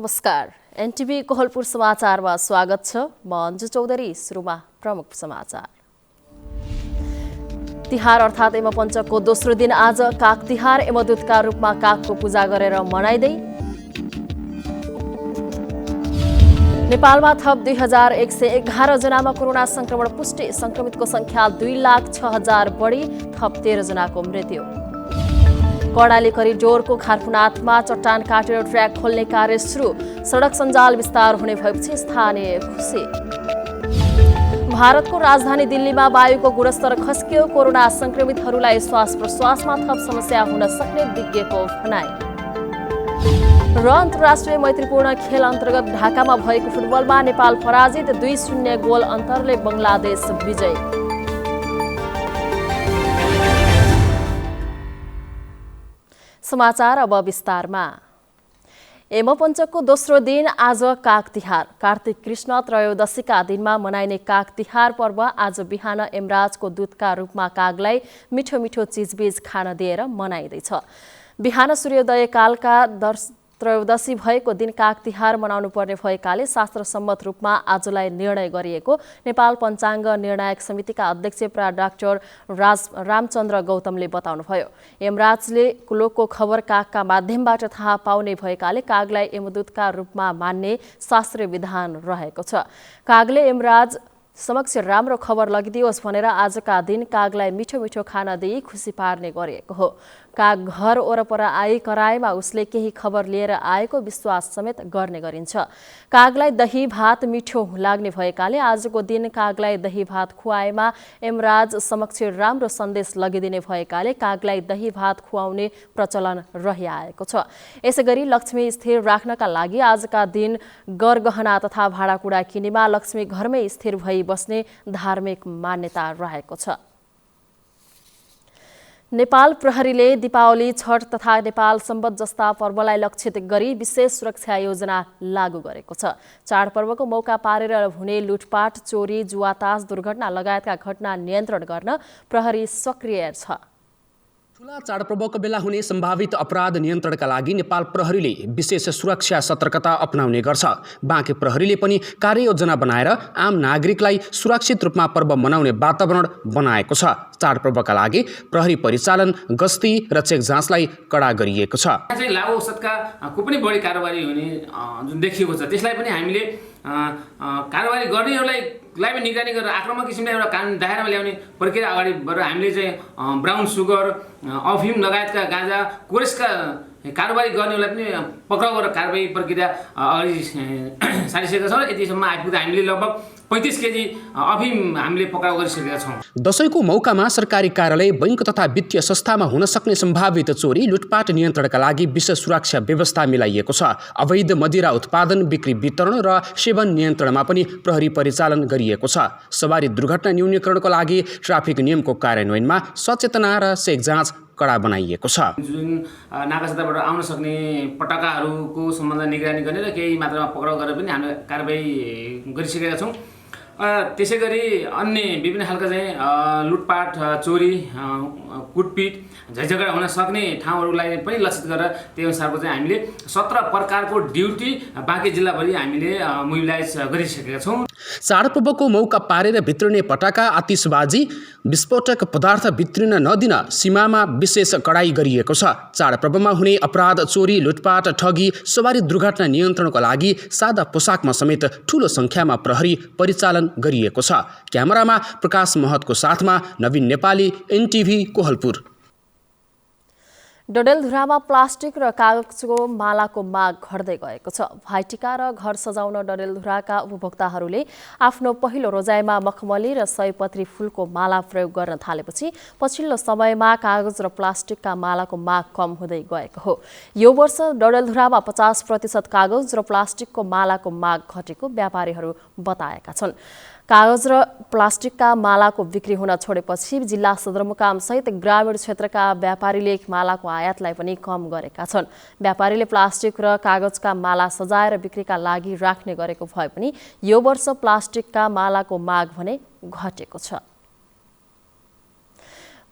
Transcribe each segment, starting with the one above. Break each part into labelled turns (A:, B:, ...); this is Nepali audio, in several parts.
A: नमस्कार, एनटिभी कोहलपुर समाचारमा स्वागत छ। म अन्जु चौधरी। सुरुमा प्रमुख समाचार। तिहार अर्थात् यमपञ्चकको दोस्रो दिन आज काग तिहार। यमदूतका रूपमा कागको पूजा गरेर मनाइँदै। नेपालमा थप 2111 जनामा कोरोना संक्रमण पुष्टि। संक्रमितको संख्या 2,06,000 बढी, थप 13 जनाको मृत्यु। कर्णाली करिडोरको खारपुनाथमा चट्टान काटेर ट्र्याक खोल्ने कार्य सुरु। सडक सञ्जाल विस्तार हुने भएपछि स्थानीय खुसी। भारतको राजधानी दिल्लीमा वायुको गुणस्तर खस्कियो। कोरोना संक्रमितहरूलाई श्वास प्रश्वासमा थप समस्या हुन सक्ने विज्ञको भनाइ। र अन्तर्राष्ट्रिय मैत्रीपूर्ण खेल अन्तर्गत ढाकामा भएको फुटबलमा नेपाल पराजित। 2-0 गोल अन्तरले बङ्गलादेश विजय। समाचार अब विस्तारमा। यमपञ्चकको दोस्रो दिन आज काग तिहार। कार्तिक कृष्ण त्रयोदशीका दिनमा मनाइने काग तिहार पर्व आज बिहान यमराजको दूतका रूपमा कागलाई मिठो मिठो चिजबिज खान दिएर मनाइँदैछ। बिहान सूर्योदय कालका त्रयोदशी भएको दिन काग तिहार मनाउनु पर्ने भएकाले शास्त्रसम्मत रूपमा आजलाई निर्णय गरिएको नेपाल पञ्चाङ्ग निर्णायक समितिका अध्यक्ष प्रा डाक्टर रामचन्द्र गौतमले बताउनुभयो। यमराजले लोकको खबर कागका माध्यमबाट थाहा पाउने भएकाले कागलाई यमदूतका रूपमा मान्ने शास्त्रीय विधान रहेको छ। कागले यमराज समक्ष राम्रो खबर लगिदियोस् भनेर आजका दिन कागलाई मिठो मिठो खाना दिई खुसी पार्ने गरिएको हो। काग घर वरपर आई कराएमा उसले केही खबर लिएर आएको विश्वास समेत गर्ने गरिन्छ। कागलाई दही भात मिठो लाग्ने भएकाले आजको दिन कागलाई दही भात खुवाएमा यमराज समक्ष राम्रो सन्देश लगिदिने भएकाले कागलाई दही भात खुवाउने प्रचलन रहिआएको छ। यसैगरी लक्ष्मी स्थिर राख्नका लागि आजका दिन गरगहना तथा भाँडाकुँडा किनेमा लक्ष्मी घरमै स्थिर भई बस्ने धार्मिक मान्यता रहेको छ। नेपाल प्रहरीले दीपावली, छठ तथा नेपाल सम्वत जस्ता पर्वलाई लक्षित गरी विशेष सुरक्षा योजना लागू गरेको छ। चाडपर्वको मौका पारेर हुने लुटपाट, चोरी, जुवातास, दुर्घटना लगायतका घटना नियन्त्रण गर्न प्रहरी सक्रिय छ।
B: ठुला चाडपर्वको बेला हुने सम्भावित अपराध नियन्त्रणका लागि नेपाल प्रहरीले विशेष सुरक्षा सतर्कता अपनाउने गर्छ। बाँके प्रहरीले पनि कार्ययोजना बनाएर आम नागरिकलाई सुरक्षित रूपमा पर्व मनाउने वातावरण बनाएको छ। चाडपर्वका लागि प्रहरी परिचालन, गस्ती र चेक जाँचलाई कडा गरिएको छ।
C: लागु औषधका कुनै पनि बढी कारोबारी हुने जुन देखिएको छ त्यसलाई पनि हामीले कारोबारी गर्नेहरूलाई पनि निगरानी गरेर आक्रामक किसिमले एउटा कानुन दायरामा ल्याउने प्रक्रिया अगाडि बढेर हामीले चाहिँ ब्राउन सुगर, अफिम लगायतका गाँजा, कोरेसका कारोबारी गर्नेहरूलाई पनि पक्राउ गरेर कारबाही प्रक्रिया अगाडि सारिसकेका छौँ। यतिसम्म आइपुग्दा हामीले लगभग 35 केजी अफिम हामीले पक्राउ गरिसकेका छौँ।
B: दशैंको मौकामा सरकारी कार्यालय, बैंक तथा वित्तीय संस्थामा हुन सक्ने सम्भावित चोरी, लुटपाट नियन्त्रणका लागि विशेष सुरक्षा व्यवस्था मिलाइएको छ। अवैध मदिरा उत्पादन, बिक्री, वितरण र सेवन नियन्त्रणमा पनि प्रहरी परिचालन गरिएको छ। सवारी दुर्घटना न्यूनीकरणको लागि ट्राफिक नियमको कार्यान्वयनमा सचेतना र चेक जाँच कडा बनाइएको छ।
C: जुन नाकासाबाट आउन सक्ने पटाकाहरूको सम्बन्ध निगरानी गर्ने र केही मात्रामा पक्राउ गरेर पनि हामीले कारबाही गरिसकेका छौँ। त्यसैगरी अन्य विभिन्न खालका चाहिँ लुटपाट, चोरी, कुटपिट, झैझगडा हुन सक्ने ठाउँहरूलाई पनि लक्षित गरेर त्यही अनुसारको चाहिँ हामीले 17 प्रकारको ड्युटी बाँके जिल्लाभरि हामीले मोबिलाइज गरिसकेका छौँ।
B: चाडपर्वको मौका पारेर भित्रिने पटाका, आतिशबाजी, विस्फोटक पदार्थ भित्रिन नदिन सीमामा विशेष कडाई गरिएको छ। चाडपर्वमा हुने अपराध, चोरी, लुटपाट, ठगी, सवारी दुर्घटना नियन्त्रणको लागि सादा पोसाकमा समेत ठूलो संख्यामा प्रहरी परिचालन गरिएको छ। क्यामेरामा प्रकाश महतको साथमा नवीन नेपाली, एनटिभी कोहलपुर।
A: डडेलधुरामा प्लास्टिक र कागजको मालाको माग घट्दै गएको छ। भाइटिका र घर सजाउन डडेलधुराका उपभोक्ताहरूले आफ्नो पहिलो रोजाइमा मखमली र सयपत्री फूलको माला प्रयोग गर्न थालेपछि पछिल्लो समयमा कागज र प्लास्टिकका मालाको माग कम हुँदै गएको हो। यो वर्ष डडेलधुरामा 50% कागज र प्लास्टिकको मालाको माग घटेको व्यापारीहरू बताएका छन्। कागज र प्लास्टिकका मालाको बिक्री हुन छोडेपछि जिल्ला सदरमुकाम सहित ग्रामीण क्षेत्रका व्यापारीले मालाको आयातलाई पनि कम गरेका छन्। व्यापारीले प्लास्टिक र कागजका माला सजाएर बिक्रीका लागि राख्ने गरेको भए पनि यो वर्ष प्लास्टिकका मालाको माग भने घटेको छ।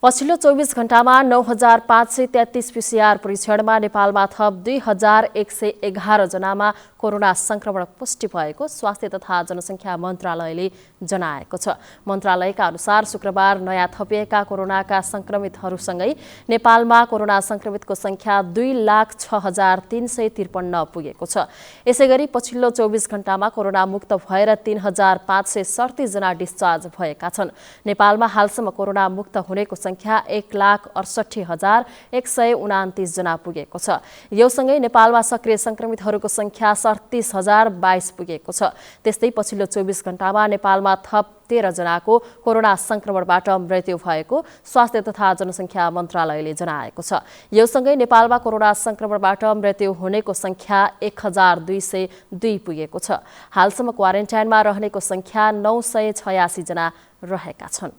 A: पछिल्लो 24 घण्टामा 9533 PCR परीक्षणमा नेपालमा थप 2111 जनामा कोरोना संक्रमण पुष्टि भएको स्वास्थ्य तथा जनसङ्ख्या मन्त्रालयले जनाएको छ। मन्त्रालयका अनुसार शुक्रबार नयाँ थपिएका कोरोनाका संक्रमितहरूसँगै नेपालमा कोरोना संक्रमितको संख्या 2,06,353 पुगेको छ। यसैगरी पछिल्लो 24 घण्टामा कोरोना मुक्त भएर 3,537 जना डिस्चार्ज भएका छन्। नेपालमा हालसम्म कोरोना मुक्त हुनेको संख्या 1,68,129 जना पुगेको छ। यो सँगै नेपालमा सक्रिय संक्रमितहरूको संख्या 37,022 पुगेको छ। त्यस्तै पछिल्लो 24 घण्टामा नेपालमा थप 13 जनाको कोरोना संक्रमणबाट मृत्यु भएको स्वास्थ्य तथा जनसङ्ख्या मन्त्रालयले जनाएको छ। यो सँगै नेपालमा कोरोना संक्रमणबाट मृत्यु हुनेको संख्या 1202 पुगेको छ। हालसम्म क्वारेन्टाइनमा रहनेको संख्या 986 जना रहेका छन्।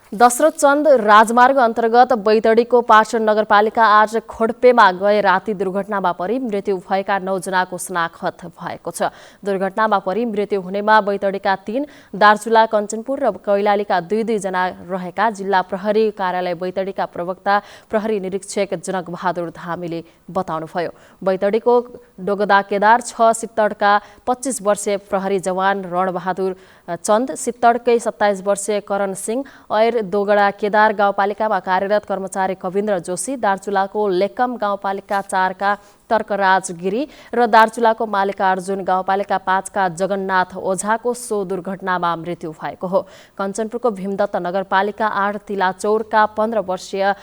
A: दशरथ चन्द राजमार्ग अन्तर्गत बैतडीको पाटन नगरपालिका आज खोडपेमा गए राति दुर्घटनामा परि मृत्यु भएका 9 जनाको शनाखत भएको छ। दुर्घटनामा परि मृत्यु हुनेमा बैतडीका 3, दार्चुला, कञ्चनपुर र कैलालीका 2-2 जना रहेका जिल्ला प्रहरी कार्यालय बैतडीका प्रवक्ता प्रहरी निरीक्षक जनक बहादुर धामीले बताउनुभयो। बैतडीको डोगदा केदार 6, सित्तडका 25 वर्षीय प्रहरी जवान रणबहादुर चन्द, सित्तडकै 27 वर्षीय करण सिंह, ऐर दोगडा केदार गाउँपालिकामा कार्यरत कर्मचारी कविन्द्र जोशी, दार्चुलाको लेकम गाउँपालिका 4 का तर्कराज गिरी र दार्चुलाको मालिकार्जुन गाउँपालिका 5 का जगन्नाथ ओझाको सो दुर्घटनामा मृत्यु भएको हो। कञ्चनपुरको भीमदत्त नगरपालिका 8 तिलाचौरका 15 वर्षीय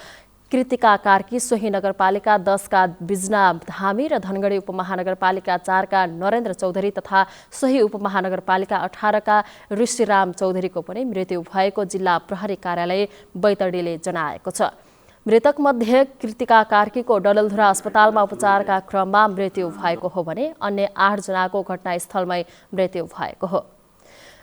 A: कृतिका कार्की, सोही नगरपालिका 10 का बिजना धामी र धनगढी उपमहानगरपालिका 4 का नरेन्द्र चौधरी तथा सोही उपमहानगरपालिका 18 का ऋषिराम चौधरीको पनि मृत्यु भएको जिल्ला प्रहरी कार्यालय बैतडीले जनाएको छ। मृतक मध्ये कृतिका कार्कीको डडेलधुरा अस्पतालमा उपचारका क्रममा मृत्यु भएको हो भने अन्य 8 जनाको घटनास्थलमै मृत्यु भएको हो।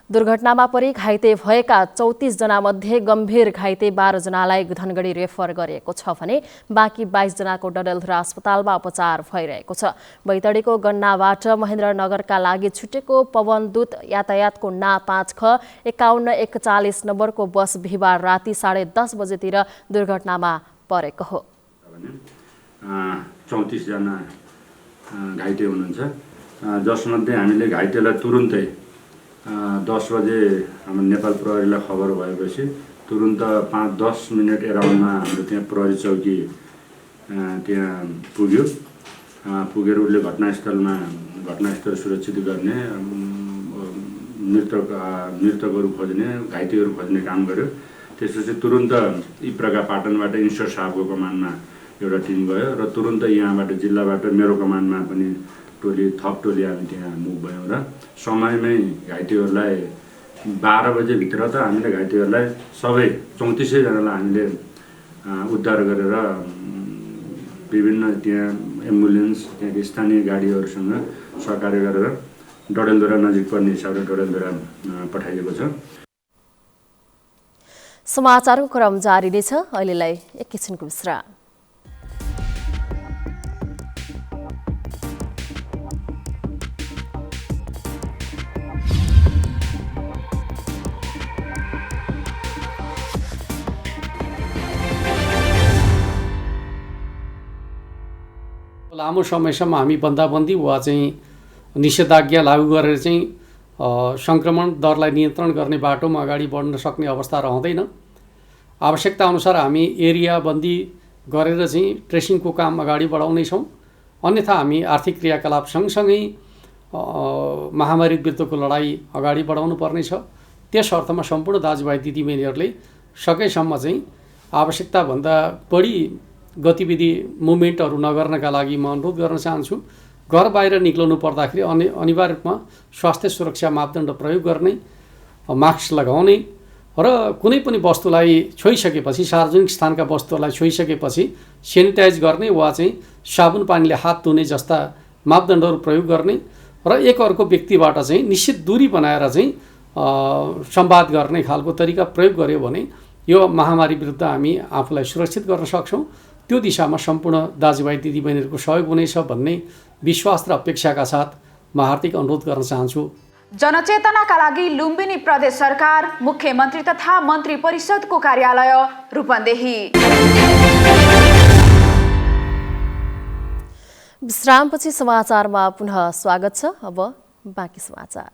A: दुर्घटनामा परि घाइते भएका 34 जनामध्ये गम्भीर घाइते 12 जनालाई धनगढी रेफर गरिएको छ भने बाँकी 22 जनाको डडेलधुरा अस्पतालमा उपचार भइरहेको छ। बैतडीको गन्नाबाट महेन्द्रनगरका लागि छुटेको पवनदूत यातायातको ना 5ख 5141 नम्बरको बस बिहिबार राति 10:30 बजेतिर दुर्घटनामा परेको हो।
D: 34 जना घाइते हुनुहुन्छ, जसमध्ये हामीले घाइतेलाई तुरुन्तै 10 बजे हाम्रो नेपाल प्रहरीलाई खबर भएपछि तुरुन्त 5-10 मिनट एराउन्डमा हाम्रो त्यहाँ प्रहरी चौकी त्यहाँ पुगेर उसले घटनास्थल सुरक्षित गर्ने, मृतकहरू खोज्ने, घाइतेहरू खोज्ने काम गर्यो। त्यसपछि तुरुन्त इप्रका पाटनबाट इन्स्पेक्टर साहबको कमानमा एउटा टिम गयो र तुरुन्त यहाँबाट जिल्लाबाट मेरो कमानमा पनि थप टोली हामी त्यहाँ मुभ भयौँ र समयमै घाइतेहरूलाई 12 बजेभित्र त हामीले घाइतेहरूलाई सबै 34 जनालाई हामीले उद्धार गरेर विभिन्न त्यहाँ एम्बुलेन्स त्यहाँको स्थानीय गाडीहरूसँग सहकार्य गरेर डडेलधुरा नजिक पर्ने हिसाबले डडेलधुरा पठाइएको छ।
A: समाचारको क्रम जारी नै छ। अहिलेलाई एकैछिनको विश्राम।
E: लामो समयसम्म हामी बन्दाबन्दी वा चाहिँ निषेधाज्ञा लागू गरेर चाहिँ सङ्क्रमण दरलाई नियन्त्रण गर्ने बाटोमा अगाडि बढ्न सक्ने अवस्था रहँदैन। आवश्यकता अनुसार हामी एरिया बन्दी गरेर चाहिँ ट्रेसिङको काम अगाडि बढाउनेछौँ। अन्यथा हामी आर्थिक क्रियाकलाप सँगसँगै महामारी विरुद्धको लडाइँ अगाडि बढाउनु पर्नेछ। त्यस अर्थमा सम्पूर्ण दाजुभाइ दिदीबहिनीहरूले सकेसम्म चाहिँ आवश्यकताभन्दा बढी गतिविधि मुभमेन्टहरू नगर्नका लागि म अनुरोध गर्न चाहन्छु। घर बाहिर निक्लनु पर्दाखेरि अनिवार्य रूपमा स्वास्थ्य सुरक्षा मापदण्ड प्रयोग गर्ने, मास्क लगाउने र कुनै पनि वस्तुलाई छोइसकेपछि, सार्वजनिक स्थानका वस्तुहरूलाई छोइसकेपछि सेनिटाइज गर्ने वा चाहिँ साबुन पानीले हात धुने जस्ता मापदण्डहरू प्रयोग गर्ने र एक अर्को व्यक्तिबाट चाहिँ निश्चित दूरी बनाएर चाहिँ संवाद गर्ने खालको तरिका प्रयोग गर्यो भने यो महामारी विरुद्ध हामी आफूलाई सुरक्षित गर्न सक्छौँ। त्यो दिशामा सम्पूर्ण दाजुभाइ दिदीबहिनीहरूको सहयोग हुनेछ भन्ने विश्वास र अपेक्षाका साथ म हार्दिक अनुरोध गर्न चाहन्छु।
F: जनचेतनाका लागि लुम्बिनी प्रदेश सरकार, मुख्यमन्त्री तथा मन्त्री परिषदको कार्यालय रूपन्देही।
A: विश्रामपछि समाचारमा पुनः स्वागत छ। अब बाँकी समाचार।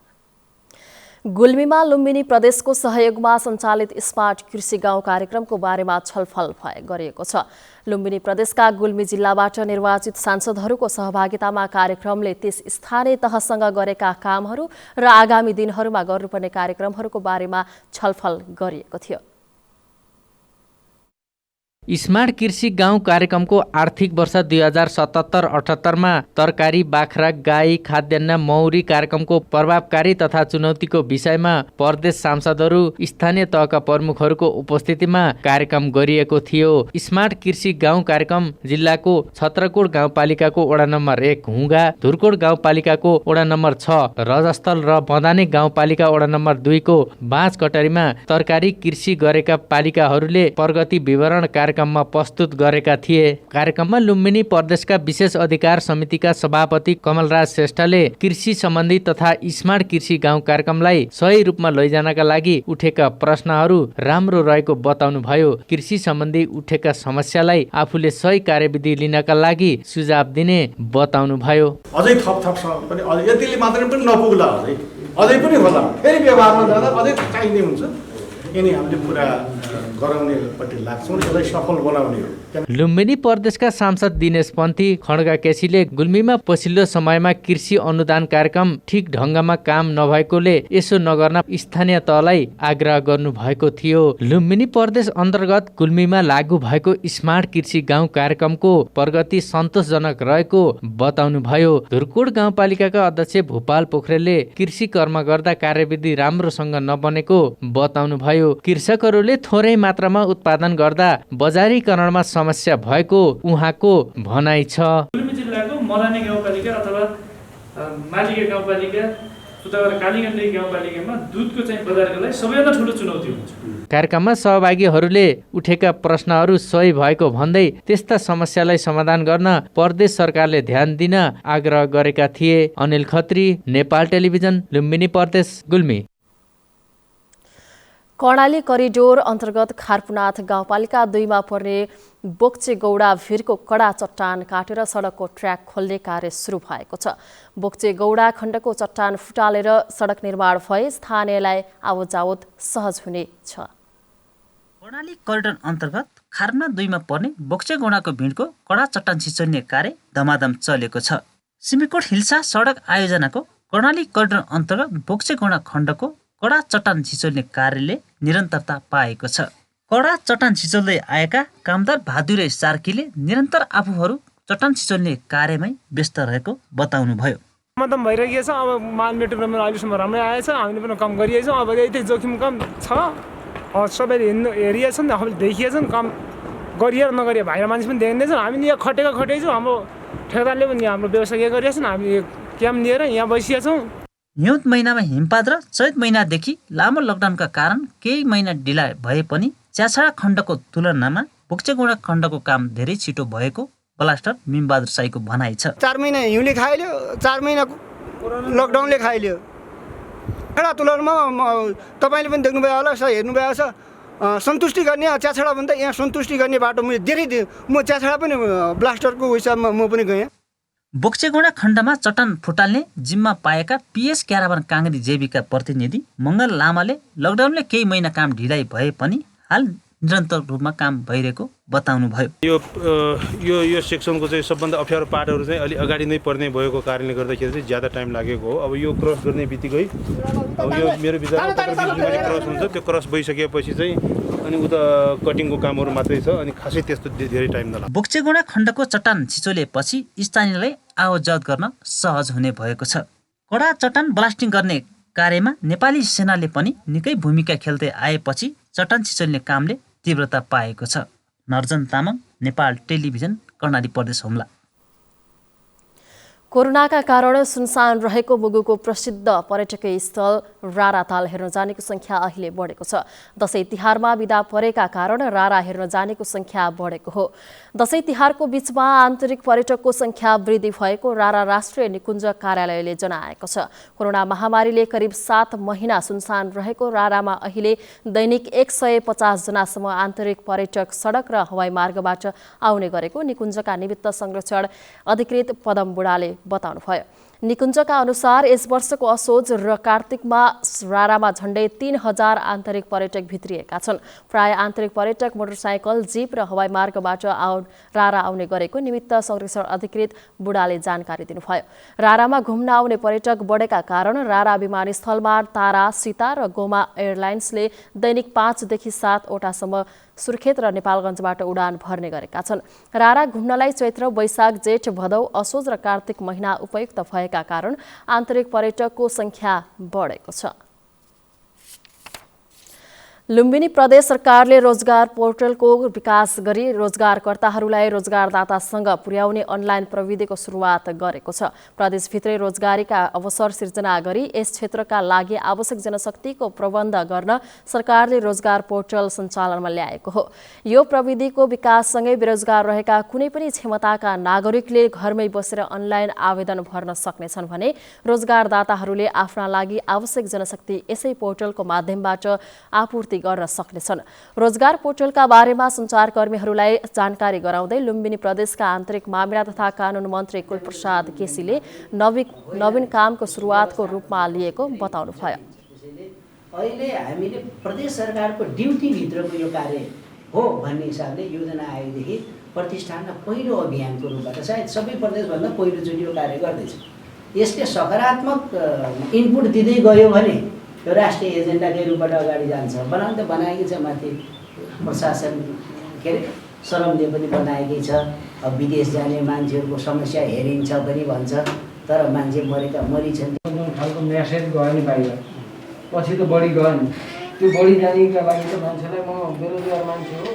A: गुल्मीमा लुम्बिनी प्रदेशको सहयोगमा सञ्चालित स्मार्ट कृषि गाउँ कार्यक्रमको बारेमा छलफल गरिएको छ। लुम्बिनी प्रदेशका गुल्मी जिल्लाबाट निर्वाचित सांसदहरूको सहभागितामा कार्यक्रमले त्यस स्थानीय तहसँग गरेका कामहरू र आगामी दिनहरूमा गर्नुपर्ने कार्यक्रमहरूको बारेमा छलफल गरिएको थियो।
G: स्मार्ट कृषि गाउँ कार्यक्रमको आर्थिक वर्ष 2077-78मा तरकारी, बाख्रा, गाई, खाद्यान्न, मौरी कार्यक्रमको प्रभावकारी तथा चुनौतीको विषयमा प्रदेश सांसदहरू, स्थानीय तहका प्रमुखहरूको उपस्थितिमा कार्यक्रम गरिएको थियो। स्मार्ट कृषि गाउँ कार्यक्रम जिल्लाको छत्रकोट गाउँपालिकाको वडा नम्बर 1 हुँगा, धुर्कोट गाउँपालिकाको वडा नम्बर 6 रजस्थल र मदानी गाउँपालिका वडा नम्बर 2 को बाँचकटरीमा तरकारी कृषि गरेका पालिकाहरूले प्रगति विवरण कार्यक्रममा प्रस्तुत गरेका थिए। कार्यक्रममा लुम्बिनी प्रदेशका विशेष अधिकार समितिका सभापति कमलराज श्रेष्ठले कृषि सम्बन्धी तथा स्मार्ट कृषि गाउँ कार्यक्रमलाई सही रूपमा लैजानका लागि उठेका प्रश्नहरू राम्रो रहेको बताउनुभयो। कृषि सम्बन्धी उठेका समस्यालाई आफूले सही कार्यविधि लिनका लागि सुझाव दिने बताउनुभयो।
H: अझै थप पनि यतिले मात्रै पनि नपुग्ला, अझै पनि होला, फेरि व्यवहारमा जाँदा अझै चाहिने हुन्छ। यिनी हामीले पुरा गराउनेपट्टि लाग्छौँ, यसलाई सफल बनाउने हो।
G: लुम्बिनी प्रदेशका सांसद दिनेश पन्थी खड्का केसीले गुल्मीमा पछिल्लो समयमा कृषि अनुदान कार्यक्रम ठिक ढङ्गमा काम नभएकोले यसो नगर्न स्थानीय तहलाई आग्रह गर्नुभएको थियो। लुम्बिनी प्रदेश अन्तर्गत गुल्मीमा लागू भएको स्मार्ट कृषि गाउँ कार्यक्रमको प्रगति सन्तोषजनक रहेको बताउनुभयो। धुर्कोट गाउँपालिकाका अध्यक्ष भूपाल पोखरेलले कृषि कर्म गर्दा कार्यविधि राम्रोसँग नबनेको बताउनुभयो। कृषकहरूले थोरै मात्रामा उत्पादन गर्दा बजारीकरणमा समस्या भएको उहाँको भनाइ छ।
I: गुल्मी जिल्लाको मदानी गाउँपालिका अथवा मालिका गाउँपालिका उता कालीगण्डी गाउँपालिकामा दुधको चाहिँ बजारको लागि सबैभन्दा ठुलो चुनौती हुन्छ।
G: कार्यक्रममा सहभागीहरूले उठेका प्रश्नहरू सही भएको भन्दै त्यस्ता समस्यालाई समाधान गर्न प्रदेश सरकारले ध्यान दिन आग्रह गरेका थिए। अनिल खत्री, नेपाल टेलिभिजन, लुम्बिनी प्रदेश, गुल्मी।
A: कर्णाली करिडोर अन्तर्गत खारपुनाथ गाउँपालिका 2 मा पर्ने बोक्चेगौडा भिरको कडा चट्टान काटेर सडकको ट्र्याक खोल्ने कार्य सुरु भएको छ। बोक्चेगौडा खण्डको चट्टान फुटालेर सडक निर्माण भए स्थानीयलाई आवतजावत सहज हुनेछ।
J: कर्णाली करिडोर अन्तर्गत खारपुनाथ 2 मा पर्ने बोक्चेगौडाको भिडको कडा चट्टान छिचोल्ने कार्य धमाधम चलेको छ। सिमीकोट हिल्सा सडक आयोजनाको कर्णाली करिडोर अन्तर्गत बोक्चेगौडा खण्डको कडा चट्टान छिचोल्ने कार्यले निरन्तरता पाएको छ। कडा चट्टान छिचोल्दै आएका कामदार भादुरे सार्कीले निरन्तर आफूहरू चट्टान छिचोल्ने कार्यमै व्यस्त रहेको बताउनुभयो।
K: समाधान भइरहेको छ। अब मालमेट अहिलेसम्म राम्रै आएछ, हामीले पनि काम गरिरहेछौँ। अब यति जोखिम कम छ, सबैले हेरिएछन्, हामीले देखिएछन्। काम गरिए नगरिए भाइर मान्छे पनि देखिँदैछन्। हामी यहाँ खटेछौँ, हाम्रो ठेकेदारले पनि हाम्रो व्यवसाय गरिरहेछन्। हामी क्याम्प लिएर यहाँ बसिएका छौँ।
J: हिउँद महिनामा हिमपात र चैत महिनादेखि लामो लकडाउनका कारण केही महिना ढिला भए पनि च्याछडा खण्डको तुलनामा बोक्चेगौडा खण्डको काम धेरै छिटो भएको ब्लास्टर मिमबहादुर साईको भनाइ छ।
L: 4 महिना हिउँले खाइल्यो, 4 महिना लकडाउनले खाइल्यो। एउटा तुलनामा तपाईँले पनि देख्नुभयो होला, हेर्नुभएको छ। सन्तुष्टि गर्ने च्याछडा भन्दा यहाँ सन्तुष्टि गर्ने बाटो म धेरै म च्याछडा पनि ब्लास्टरको हिसाबमा म पनि गएँ।
J: बोक्चेगौडा खण्डमा चट्टान फुटाल्ने जिम्मा पाएका पिएस क्याराबान काङ्ग्री जेबीका प्रतिनिधि मङ्गल लामाले लकडाउनले केही महिना काम ढिलाइ भए पनि हाल निरन्तर रूपमा काम भइरहेको बताउनुभयो।
M: यो सेक्सनको चाहिँ सबभन्दा अप्ठ्यारो पार्टहरू चाहिँ अलि अगाडि नै पर्ने भएको कारणले गर्दाखेरि चाहिँ ज्यादा टाइम लागेको हो। अब यो क्रस गर्ने बित्तिकै अब यो मेरो विचारमा क्रस हुन्छ, त्यो क्रस भइसकेपछि चाहिँ अनि उता कटिङको कामहरू मात्रै छ, अनि खासै त्यस्तो धेरै टाइम नलाग्छ।
J: बोक्चेगौडा खण्डको चट्टान छिचोलेपछि स्थानीयलाई आवत गर्न सहज हुने भएको छ। कडा चट्टान ब्लास्टिङ गर्ने कार्यमा नेपाली सेनाले पनि निकै भूमिका खेल्दै आएपछि चट्टान छिचोल्ने कामले तीव्रता पाएको छ। नर्जन तामाङ, नेपाल टेलिभिजन, कर्णाली प्रदेश हुम्ला।
A: कोरोनाका कारण सुनसान रहेको मुगुको प्रसिद्ध पर्यटकीय स्थल राराताल हेर्न जानेको संख्या अहिले बढेको छ। दशैं तिहारमा बिदा परेका कारण रारा हेर्न जानेको संख्या बढेको हो। दशैं तिहारको बीचमा आन्तरिक पर्यटकको संख्या वृद्धि भएको रारा राष्ट्रिय निकुञ्ज कार्यालयले जनाएको छ। कोरोना महामारीले करिब 7 महिना सुनसान रहेको रारामा अहिले दैनिक 150 जनासम्म आन्तरिक पर्यटक सडक र हवाई मार्गबाट आउने गरेको निकुञ्जका निमित्त संरक्षण अधिकृत पदम बुढाले बताउनुभयो। निकुञ्जका अनुसार यस वर्षको असोज र कार्तिकमा रारामा झण्डै 3000 आन्तरिक पर्यटक भित्रिएका छन्। प्राय आन्तरिक पर्यटक मोटरसाइकल, जीप र हवाई मार्गबाट रारा आउने गरेको निमित्त संरक्षण अधिकृत बुढाले जानकारी दिनुभयो। रारामा घुम्न आउने पर्यटक बढेका कारण रारा विमानस्थलमा तारा, सीता र गोमा एयरलाइन्सले दैनिक 5 देखि 7 वटासम्म सुर्खेत र नेपालगञ्जबाट उडान भर्ने गरेका छन्। रारा घुम्नलाई चैत्र, वैशाख, जेठ, भदौ, असोज र कार्तिक महिना उपयुक्त भएका कारण आन्तरिक पर्यटकको संख्या बढेको छ। लुम्बिनी प्रदेश सरकारले रोजगार पोर्टलको विकास गरी रोजगारकर्ताहरूलाई रोजगारदातासँग पुर्याउने अनलाइन प्रविधिको सुरुवात गरेको छ। प्रदेशभित्रै रोजगारीका अवसर सिर्जना गरी यस क्षेत्रका लागि आवश्यक जनशक्तिको प्रबन्ध गर्न सरकारले रोजगार पोर्टल सञ्चालनमा ल्याएको हो। यो प्रविधिको विकाससँगै बेरोजगार रहेका कुनै पनि क्षमताका नागरिकले घरमै बसेर अनलाइन आवेदन भर्न सक्नेछन् भने रोजगारदाताहरूले आफ्ना लागि आवश्यक जनशक्ति यसै पोर्टलको माध्यमबाट आपूर्ति गर्न सक्नेछन्। रोजगार पोर्टलका बारेमा सञ्चारकर्मीहरूलाई जानकारी गराउँदै लुम्बिनी प्रदेशका आन्तरिक मामिला तथा कानुन मन्त्री कुलप्रसाद केसीले नवीन कामको सुरुवातको रूपमा लिएको बताउनुभयो।
N: अहिले हामीले प्रदेश सरकारको ड्युटीभित्रको यो कार्य हो भन्ने हिसाबले योजना आएदेखि प्रतिष्ठानका पहिलो अभियानको रूपबाट सायद सबै प्रदेशभन्दा पहिलोचोटि यो कार्य गर्दैछ। यसले सकारात्मक इनपुट दिँदै गयो भने यो राष्ट्रिय एजेन्डाकै रूपबाट अगाडि जान्छ। बनाउन त बनाएकै छ, माथि प्रशासन श्रमले पनि बनाएकै छ। अब विदेश जाने मान्छेहरूको समस्या हेरिन्छ पनि भन्छ, तर मान्छे मरेका मरिछन्।
O: जुन खालको मेसेज गयो नि बाहिर, पछि त बढी गयो नि। त्यो बढी जानेका लागि त मान्छेलाई म बेरोजगार मान्छे हो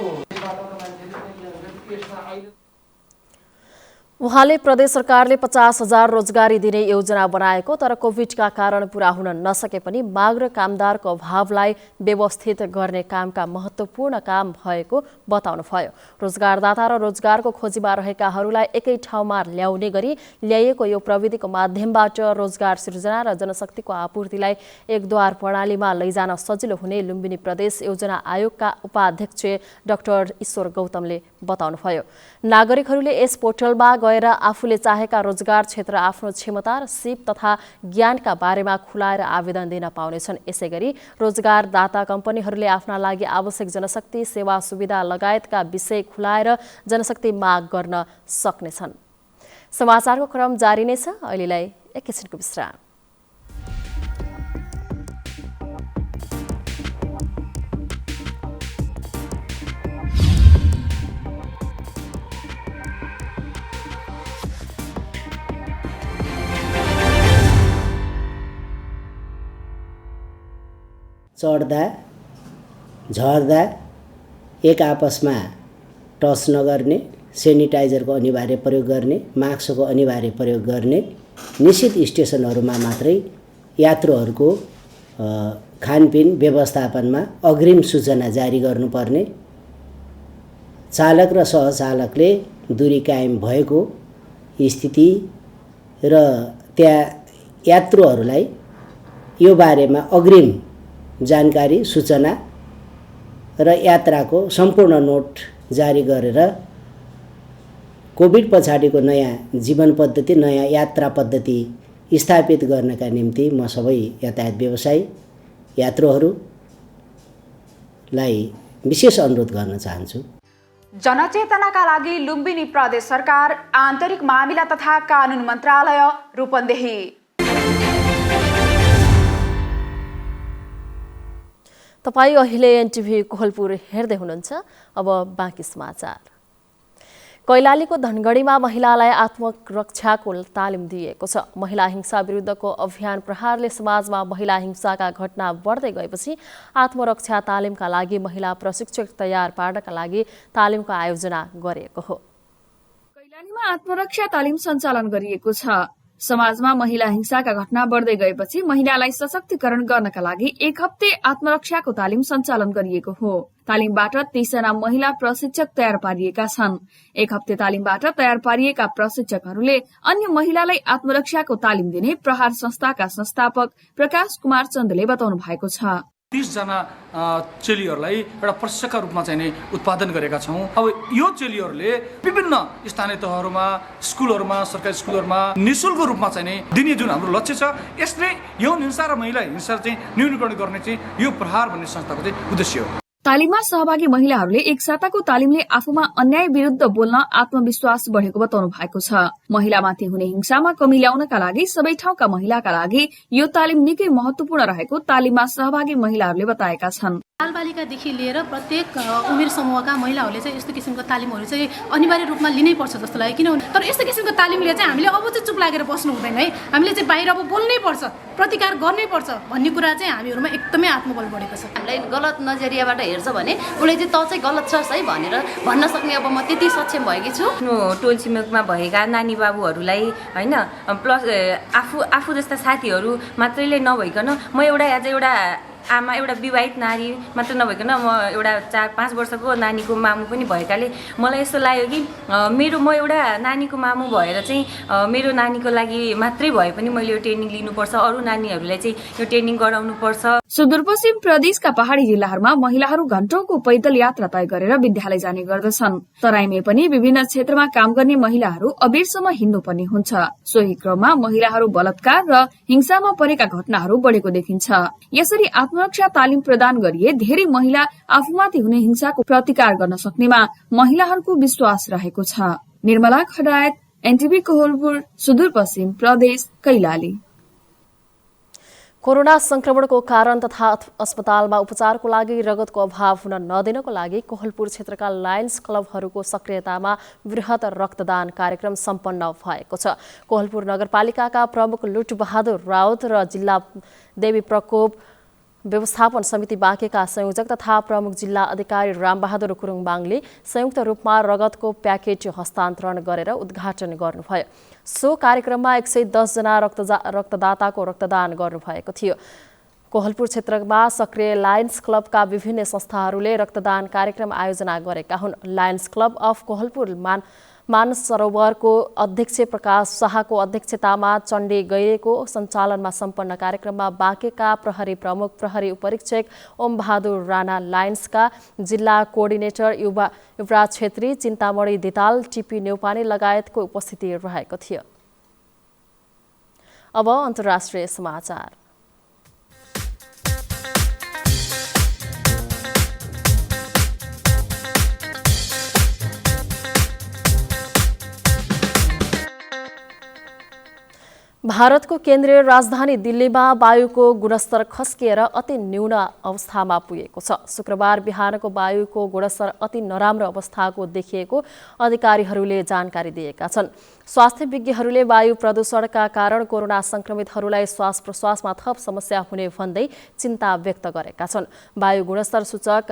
A: उहाँले प्रदेश सरकारले 50,000 रोजगारी दिने योजना बनाएको तर कोभिडका कारण पूरा हुन नसके पनि माग र कामदारको अभावलाई व्यवस्थित गर्ने कामका महत्त्वपूर्ण काम भएको बताउनुभयो। रोजगारदाता र रोजगारको खोजीमा रहेकाहरूलाई एकै ठाउँमा ल्याउने गरी ल्याइएको यो प्रविधिको माध्यमबाट रोजगार सिर्जना र जनशक्तिको आपूर्तिलाई एकद्वार प्रणालीमा लैजान सजिलो हुने लुम्बिनी प्रदेश योजना आयोगका उपाध्यक्ष डाक्टर ईश्वर गौतमले बताउनुभयो। नागरिकहरूले यस पोर्टलमा गएर आफूले चाहेका रोजगार क्षेत्र, आफ्नो क्षमता र सिप तथा ज्ञानका बारेमा खुलाएर आवेदन दिन पाउनेछन्। यसैगरी रोजगारदाता कम्पनीहरूले आफ्ना लागि आवश्यक जनशक्ति, सेवा सुविधा लगायतका विषय खुलाएर जनशक्ति माग गर्न सक्नेछन्। समाचारको क्रम जारी नै छ। अहिलेलाई एकैछिनको विश्राम।
N: चढ्दा झर्दा एक आपसमा टच नगर्ने, सेनिटाइजरको अनिवार्य प्रयोग गर्ने, मास्कको अनिवार्य प्रयोग गर्ने, निश्चित स्टेसनहरूमा मात्रै यात्रुहरूको खानपिन व्यवस्थापनमा अग्रिम सूचना जारी गर्नुपर्ने, चालक र सहचालकले दूरी कायम भएको स्थिति र त्यहाँ यात्रुहरूलाई यो बारेमा अग्रिम जानकारी, सूचना र यात्राको सम्पूर्ण नोट जारी गरेर कोभिड पछाडिको नयाँ जीवन पद्धति, नयाँ यात्रा पद्धति स्थापित गर्नका निम्ति म सबै यातायात व्यवसायी यात्रुहरूलाई विशेष अनुरोध गर्न चाहन्छु।
F: जनचेतनाका लागि लुम्बिनी प्रदेश सरकार, आन्तरिक मामिला तथा कानुन मन्त्रालय, रूपन्देही।
A: तपाईँ अहिले एनटिभी कोहलपुर हेर्दै हुनुहुन्छ। अब बाँकी समाचार। कैलालीको धनगढीमा महिलालाई आत्मरक्षाको तालिम दिएको छ। महिला हिंसा विरुद्धको अभियान प्रहारले समाजमा महिला हिंसाका घटना बढ्दै गएपछि आत्मरक्षा तालिमका लागि महिला प्रशिक्षक तयार पार्नका लागि तालिमको आयोजना गरिएको हो।
P: कैलालीमा आत्मरक्षा तालिम सञ्चालन गरिएको छ।
F: समाजमा महिला हिंसाका घटना बढ्दै गएपछि महिलालाई सशक्तिकरण गर्नका लागि 1 हप्ते आत्मरक्षाको तालिम सञ्चालन गरिएको हो। तालिमबाट 30 जना महिला प्रशिक्षक तयार पारिएका छन्। 1 हप्ते तालिमबाट तयार पारिएका प्रशिक्षकहरूले अन्य महिलालाई आत्मरक्षाको तालिम दिने प्रहार संस्थाका संस्थापक प्रकाश कुमार चन्दले बताउनु भएको छ।
P: 30 जना चेलीहरूलाई एउटा प्रशिक्षकका रूपमा चाहिँ नै उत्पादन गरेका छौँ। अब यो चेलीहरूले विभिन्न स्थानीय तहहरूमा, स्कुलहरूमा, सरकारी स्कुलहरूमा निःशुल्क रूपमा चाहिँ नै दिने जुन हाम्रो लक्ष्य छ, यसले यौन हिंसा र महिला हिंसा चाहिँ न्यूनीकरण गर्ने चाहिँ यो प्रहार भन्ने संस्थाको चाहिँ उद्देश्य हो।
F: तालिममा सहभागी महिलाहरूले एक साताको तालिमले आफूमा अन्याय विरुद्ध बोल्न आत्मविश्वास बढेको बताउनु भएको छ। महिलामाथि हुने हिंसामा कमी ल्याउनका लागि सबै ठाउँका महिलाका लागि यो तालिम निकै महत्वपूर्ण रहेको तालिममा सहभागी महिलाहरूले बताएका छन्।
Q: बालबालिकादेखि लिएर प्रत्येक उमेर समूहका महिलाहरूले चाहिँ यस्तो किसिमको तालिमहरू चाहिँ अनिवार्य रूपमा लिनै पर्छ जस्तो लाग्यो। किनभने तर यस्तो किसिमको तालिमले चाहिँ हामीले अब चाहिँ चुप लागेर बस्नु हुँदैन है, हामीले चाहिँ बाहिर अब बोल्नै पर्छ, प्रतिकार गर्नै पर्छ भन्ने कुरा चाहिँ हामीहरूमा एकदमै आत्मबल बढेको छ।
R: हामीलाई गलत नजरियाबाट हेर्छ भने उसले चाहिँ त चाहिँ गलत छस् है भनेर भन्न सक्ने अब म त्यति सक्षम भएकी छु। टोल छिमेकमा भएका नानी बाबुहरूलाई होइन, प्लस आफू जस्ता साथीहरू मात्रैले नभइकन म एउटा आमा, एउटा विवाहित नारी मात्र नभइकन म एउटा 4-5 वर्षको नानीको मामु पनि भएकाले मलाई यस्तो लाग्यो कि म एउटा नानीको मामु भएर चाहिँ मेरो नानीको लागि मात्रै भए पनि मैले यो ट्रेनिङ लिनुपर्छ, अरू नानीहरूलाई चाहिँ यो ट्रेनिङ गराउनुपर्छ।
F: सुदूरपश्चिम प्रदेशका पहाड़ी जिल्लाहरूमा महिलाहरू घण्टौंको पैदल यात्रा तय गरेर विद्यालय जाने गर्दछन्। तराईमै पनि विभिन्न क्षेत्रमा काम गर्ने महिलाहरू अबेरसम्म हिँड्नुपर्ने हुन्छ। सोही क्रममा महिलाहरू बलात्कार र हिंसामा परेका घटनाहरू बढेको देखिन्छ। यसरी आत्मरक्षा तालिम प्रदान गरिए धेरै महिला आफूमाथि हुने हिंसाको प्रतिकार गर्न सक्नेमा महिलाहरूको विश्वास रहेको छ। निर्मला खडायत, एनटिभी कोहलपुर, सुदूरपश्चिम प्रदेश, कैलाली।
A: कोरोना संक्रमणको कारण तथा अस्पतालमा उपचारको लागि रगतको अभाव हुन नदिनको लागि कोहलपुर क्षेत्रका लायन्स क्लबहरूको सक्रियतामा वृहत रक्तदान कार्यक्रम सम्पन्न भएको छ। कोहलपुर नगरपालिकाका प्रमुख लुटबहादुर राउत र जिल्ला देवी प्रकोप व्यवस्थापन समिति बाँकेका संयोजक तथा प्रमुख जिल्ला अधिकारी रामबहादुर कुरुङबाङले संयुक्त रूपमा रगतको प्याकेट हस्तान्तरण गरेर उद्घाटन गर्नुभयो। सो कार्यक्रममा 110 जना रक्तदाताको रक्तदान गर्नुभएको थियो। कोहलपुर क्षेत्रमा सक्रिय लायन्स क्लबका विभिन्न संस्थाहरूले रक्तदान कार्यक्रम आयोजना गरेका हुन्। लायन्स क्लब अफ कोहलपुर मानस सरोवरको अध्यक्ष प्रकाश शाहको अध्यक्षतामा चण्डे गैरेको सञ्चालनमा सम्पन्न कार्यक्रममा बाँकेका प्रहरी प्रमुख प्रहरी उपरीक्षक ओम बहादुर राणा, लायन्सका जिल्ला कोअर्डिनेटर युवराज छेत्री, चिन्तामणी दिताल, टिपी नेउपाने लगायतको उपस्थिति रहेको थियो। अब अन्तर्राष्ट्रिय समाचार। भारतको केन्द्रीय राजधानी दिल्लीमा वायुको गुणस्तर खस्किएर अति न्यून अवस्थामा पुगेको छ। शुक्रबार बिहानको वायुको गुणस्तर अति नराम्रो अवस्थाको देखिएको अधिकारीहरूले जानकारी दिएका छन्। स्वास्थ्य विज्ञहरूले वायु प्रदूषणका कारण कोरोना संक्रमितहरूलाई श्वास प्रश्वासमा थप समस्या हुने भन्दै चिन्ता व्यक्त गरेका छन्। वायु गुणस्तर सूचक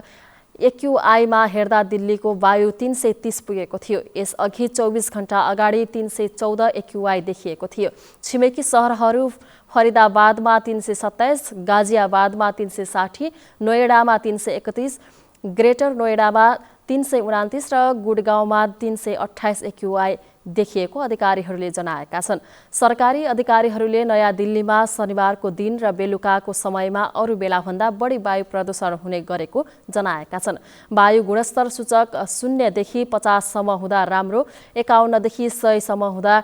A: एक्युआईमा हेर्दा दिल्लीको वायु 330 पुगेको थियो। यसअघि 24 घण्टा अगाडि 314 एक्युआई देखिएको थियो। छिमेकी सहरहरू फरिदाबादमा 327, गाजियाबादमा 360, नोएडामा 331, ग्रेटर नोएडामा 329 र गुडगाउँमा 328 एक्युआई देखिएको अधिकारीहरूले जनाएका छन्। सरकारी अधिकारीहरूले नयाँ दिल्लीमा शनिबारको दिन र बेलुकाको समयमा अरू बेलाभन्दा बढी वायु प्रदूषण हुने गरेको जनाएका छन्। वायु गुणस्तर सूचक 0 देखि 50 सम्म हुँदा राम्रो, 51 देखि 100 सम्म हुँदा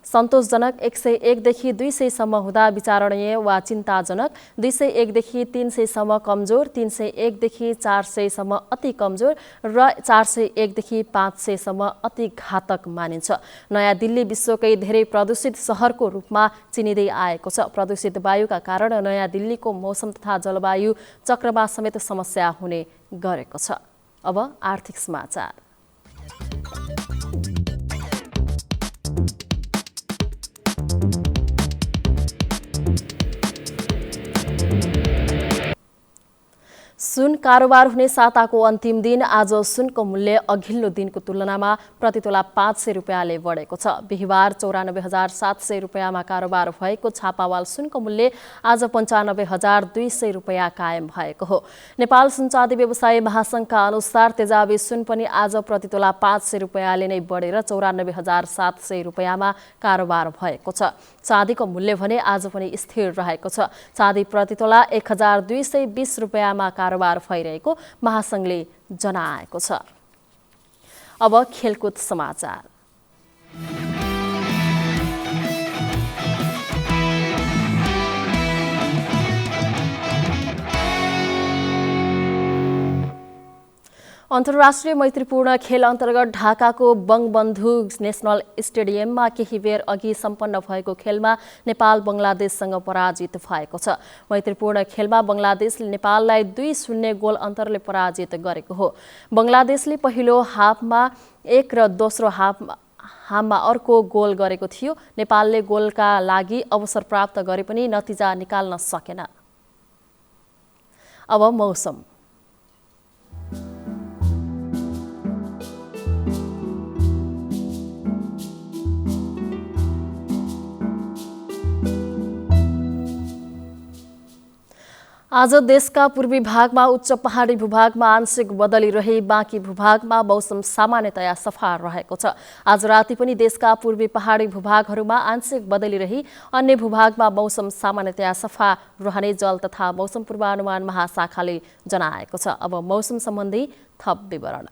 A: सन्तोषजनक, 101 देखि 200 सम्म हुँदा विचारणीय वा चिन्ताजनक, 201 देखि 300 सम्म कमजोर, 301 देखि 400 सम्म अति कमजोर र 401 देखि 500 सम्म अति घातक मानिन्छ। नयाँ दिल्ली विश्वकै धेरै प्रदूषित सहरको रूपमा चिनिँदै आएको छ। प्रदूषित वायुका कारण नयाँ दिल्लीको मौसम तथा जलवायु चक्रमा समेत समस्या हुने गरेको छ। अब आर्थिक समाचार। सुन कारोबार हुने साताको अन्तिम दिन आज सुनको मूल्य अघिल्लो दिनको तुलनामा प्रतितोला 500 रुपियाँले बढेको छ। बिहिबार 94,700 रुपियाँमा कारोबार भएको छापावाल सुनको मूल्य आज 95,200 रुपियाँ कायम भएको हो। नेपाल सुनचाँदी व्यवसायी महासंघका अनुसार तेजाबी सुन पनि आज प्रतितोला 500 रुपियाँले नै बढेर 94,700 रुपियाँमा कारोबार भएको छ। चाँदीको मूल्य भने आज पनि स्थिर रहेको छ। चाँदी प्रतितोला 1,220 रुपियाँमा कारोबार भइरहेको महासंघले जनाएको छ। अब खेलकुद समाचार। अन्तर्राष्ट्रिय मैत्रीपूर्ण खेल अन्तर्गत ढाकाको बंगबन्धु नेशनल स्टेडियममा केही बेर अघि सम्पन्न भएको खेलमा नेपाल बंगलादेशसँग पराजित भएको छ। मैत्रीपूर्ण खेलमा बंगलादेशले नेपाललाई 2-0 गोल अन्तरले पराजित गरेको हो। बंगलादेशले पहिलो हाफमा 1 र दोस्रो हाफमा अर्को गोल गरेको थियो। नेपालले गोलका लागि अवसर प्राप्त गरे पनि नतिजा निकाल्न सकेन। अब मौसम। आज देशका पूर्वी भागमा उच्च पहाडी भूभागमा आंशिक बदली रही बाँकी भूभागमा मौसम सामान्यतया सफा रहेको छ। आज राति पनि देशका पूर्वी पहाडी भूभागहरूमा आंशिक बदली रही अन्य भूभागमा मौसम सामान्यतया सफा रहने जल तथा मौसम पूर्वानुमान महाशाखाले जनाएको छ। अब मौसम सम्बन्धी थप विवरण।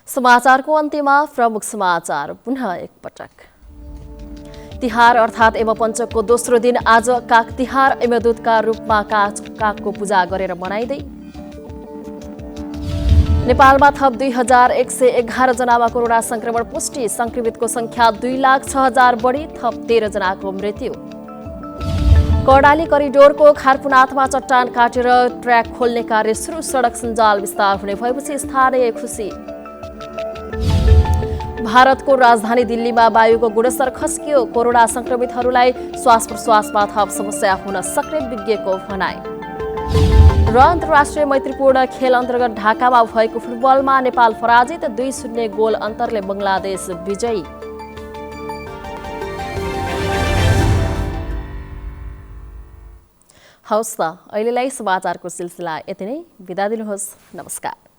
A: समाचारको अन्त्यमा प्रमुख समाचार पुनः एकपटक। तिहार अर्थात् यमपञ्चकको दोस्रो दिन आज काग तिहार यमदूतका रूपमा कागको पूजा गरेर मनाइँदै। नेपालमा थप 2,111 जनामा कोरोना संक्रमण पुष्टि। संक्रमितको संख्या 2,06,000 बढी, थप 13 जनाको मृत्यु। कर्णाली करिडोरको खारपुनाथमा चट्टान काटेर ट्र्याक खोल्ने कार्य सुरु। सडक सञ्जाल विस्तार हुने भएपछि स्थानीय खुसी। भारतको राजधानी दिल्लीमा वायुको गुणस्तर खस्कियो। कोरोना संक्रमितहरूलाई श्वास प्रश्वासमा थप समस्या हुन सक्ने विज्ञको भनाइ। र अन्तर्राष्ट्रिय मैत्रीपूर्ण खेल अन्तर्गत ढाकामा भएको फुटबलमा नेपाल पराजित। 2-0 गोल अन्तरले बंगलादेश विजयी। हवस् त, अहिलेलाई समाचारको सिलसिला यति नै। बिदा दिनुहोस्। नमस्कार।